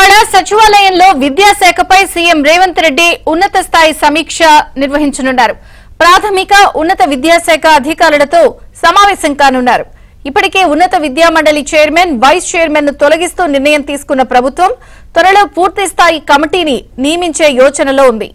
ఇవాళ సచివాలయంలో విద్యాశాఖపై సీఎం రేవంత్ రెడ్డి ఉన్నత స్థాయి సమీక్ష నిర్వహించనున్నారు. ప్రాథమిక ఉన్నత విద్యాశాఖ అధికారులతో సమావేశం కానున్నారు. ఇప్పటికే ఉన్నత విద్యామండలి చైర్మన్, వైస్ చైర్మన్ ను తొలగిస్తూ నిర్ణయం తీసుకున్న ప్రభుత్వం త్వరలో పూర్తి స్థాయి కమిటీని నియమించే యోచనలో ఉంది.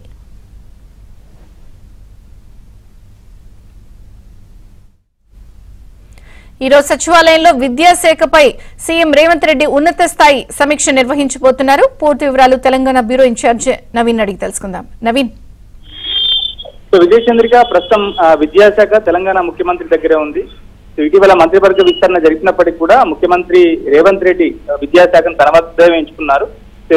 ఈరోజు సచివాలయంలో విద్యాశాఖపై సీఎం రేవంత్ రెడ్డి ఉన్నత స్థాయి సమీక్ష నిర్వహించబోతున్నారు. పూర్తి వివరాలు తెలంగాణ బ్యూరో ఇన్ఛార్జ్ నవీన్ అడిగి తెలుసుకుందాం. నవీన్, విజయచంద్రిక ప్రస్తుతం విద్యాశాఖ తెలంగాణ ముఖ్యమంత్రి దగ్గరే ఉంది. ఇటీవల మంత్రివర్గ విస్తరణ జరిగినప్పటికీ కూడా ముఖ్యమంత్రి రేవంత్ రెడ్డి విద్యాశాఖను తన వద్ద ఎంచుకున్నారు.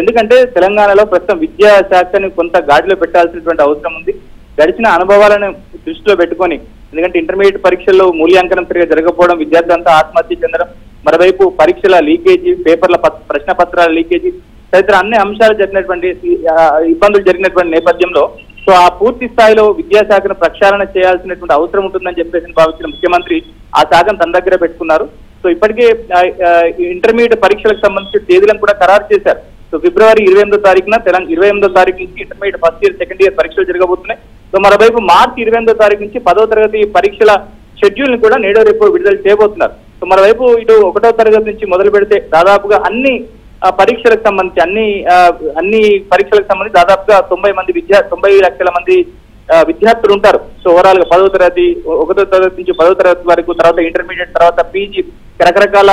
ఎందుకంటే తెలంగాణలో ప్రస్తుతం విద్యాశాఖని కొంత గాడిలో పెట్టాల్సినటువంటి అవసరం ఉంది. గడిచిన అనుభవాలను దృష్టిలో పెట్టుకొని, ఎందుకంటే ఇంటర్మీడియట్ పరీక్షల్లో మూల్యాంకనం సరిగా జరగకపోవడం, విద్యార్థులంతా ఆత్మహత్య చెందడం, మరోవైపు పరీక్షల లీకేజీ, పేపర్ల ప్రశ్న పత్రాల లీకేజీ తదితర అన్ని అంశాలు జరిగినటువంటి ఇబ్బందులు జరిగినటువంటి నేపథ్యంలో సో ఆ పూర్తి స్థాయిలో విద్యాశాఖను ప్రక్షాళన చేయాల్సినటువంటి అవసరం ఉంటుందని చెప్పేసి భావించిన ముఖ్యమంత్రి ఆ శాఖను తన దగ్గర పెట్టుకున్నారు. సో ఇప్పటికే ఇంటర్మీడియట్ పరీక్షలకు సంబంధించిన తేదీలను కూడా ఖరారు చేశారు. సో ఫిబ్రవరి 28వ తారీఖున 28వ తారీఖు నుంచి intermediate first year, second year పరీక్షలు జరగబోతున్నాయి. సో మరోవైపు మార్చి 28వ తారీఖు నుంచి 10వ తరగతి పరీక్షల షెడ్యూల్ ని కూడా నేడో రేపు విడుదల చేయబోతున్నారు. సో మరోవైపు ఇటు 1వ తరగతి నుంచి మొదలు పెడితే దాదాపుగా అన్ని పరీక్షలకు సంబంధించి అన్ని పరీక్షలకు సంబంధించి దాదాపుగా 90 లక్షల మంది విద్యార్థులు ఉంటారు. సో ఓవరాల్ గా 10వ తరగతి, 1వ తరగతి నుంచి 10వ తరగతి వరకు, తర్వాత ఇంటర్మీడియట్, తర్వాత పీజీ, రకరకాల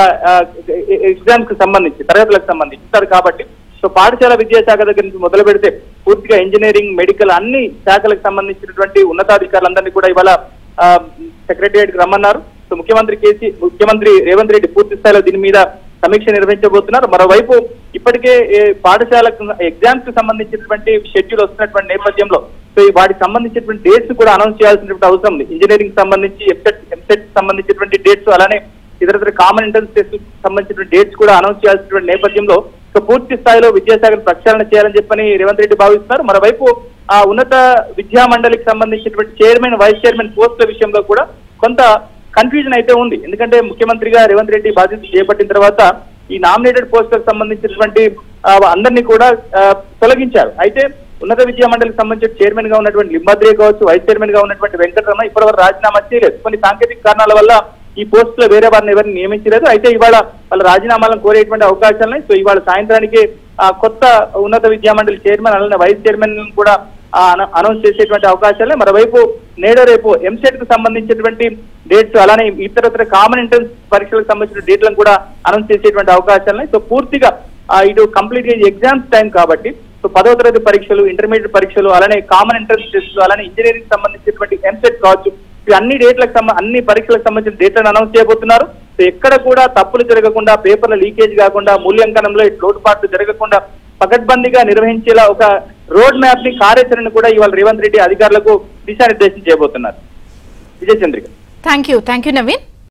ఎగ్జామ్స్ కి సంబంధించి తరగతులకు సంబంధించి కాబట్టి సో పాఠశాల విద్యాశాఖ దగ్గర నుంచి మొదలు పెడితే పూర్తిగా ఇంజనీరింగ్, మెడికల్ అన్ని శాఖలకు సంబంధించినటువంటి ఉన్నతాధికారులందరినీ కూడా ఇవాళ సెక్రటేరియట్ కి రమ్మన్నారు. సో ముఖ్యమంత్రి రేవంత్ రెడ్డి పూర్తి స్థాయిలో దీని మీద సమీక్ష నిర్వహించబోతున్నారు. మరోవైపు ఇప్పటికే పాఠశాలకు ఎగ్జామ్స్ కి సంబంధించినటువంటి షెడ్యూల్ వస్తున్నటువంటి నేపథ్యంలో సో వాటికి సంబంధించినటువంటి డేట్స్ కూడా అనౌన్స్ చేయాల్సినటువంటి అవసరం ఉంది. ఇంజనీరింగ్ సంబంధించి ఎంసెట్ సంబంధించినటువంటి డేట్స్, అలానే ఇతర కామన్ ఎంట్రన్స్ టెస్ట్ సంబంధించిన డేట్స్ కూడా అనౌన్స్ చేయాల్సినటువంటి నేపథ్యంలో సో పూర్తి స్థాయిలో విద్యాశాఖను ప్రక్షాళన చేయాలని చెప్పని రేవంత్ రెడ్డి భావిస్తున్నారు. మరోవైపు ఆ ఉన్నత విద్యా మండలికి సంబంధించినటువంటి చైర్మన్, వైస్ చైర్మన్ పోస్టుల విషయంలో కూడా కొంత కన్ఫ్యూజన్ అయితే ఉంది. ఎందుకంటే ముఖ్యమంత్రిగా రేవంత్ రెడ్డి బాధ్యత చేపట్టిన తర్వాత ఈ నామినేటెడ్ పోస్టులకు సంబంధించినటువంటి అందరినీ కూడా తొలగించారు. అయితే ఉన్నత విద్యా మండలికి సంబంధించిన చైర్మన్ గా ఉన్నటువంటి లింబాద్రి కావచ్చు, వైస్ చైర్మన్ గా ఉన్నటువంటి వెంకటరమణ ఇప్పటివరకు రాజీనామా చేయలేదు. కొన్ని సాంకేతిక కారణాల వల్ల ఈ పోస్టులో వేరే వారిని ఎవరిని నియమించలేదు. అయితే ఇవాళ వాళ్ళ రాజీనామాలను కోరేటువంటి అవకాశాలు. సో ఇవాళ సాయంత్రానికి కొత్త ఉన్నత విద్యా మండలి చైర్మన్, అలానే వైస్ చైర్మన్ కూడా అనౌన్స్ చేసేటువంటి అవకాశాలు. మరోవైపు నేడో రేపు ఎంసెట్ కు సంబంధించినటువంటి డేట్స్, అలానే ఇతర కామన్ ఎంట్రన్స్ పరీక్షలకు సంబంధించిన డేట్లను కూడా అనౌన్స్ చేసేటువంటి అవకాశాలు. సో పూర్తిగా ఇటు కంప్లీట్ ఎగ్జామ్స్ టైం కాబట్టి సో 10వ తరగతి పరీక్షలు, ఇంటర్మీడియట్ పరీక్షలు, అలానే కామన్ ఎంట్రన్స్ టెస్టులు, అలానే ఇంజనీరింగ్ సంబంధించినటువంటి ఎంసెట్ కావచ్చు, అన్ని అన్ని పరీక్షలకు సంబంధించిన డేట్లను అనౌన్స్ చేయబోతున్నారు. సో ఎక్కడ కూడా తప్పులు జరగకుండా, పేపర్ల లీకేజ్ కాకుండా, మూల్యాంకనంలో లోటుపాట్లు జరగకుండా పకడ్బందీగా నిర్వహించేలా ఒక రోడ్ మ్యాప్ ని, కార్యాచరణ కూడా ఇవాళ రేవంత్ రెడ్డి అధికారులకు దిశానిర్దేశం చేయబోతున్నారు. విజయచంద్రిక. Thank you Naveen.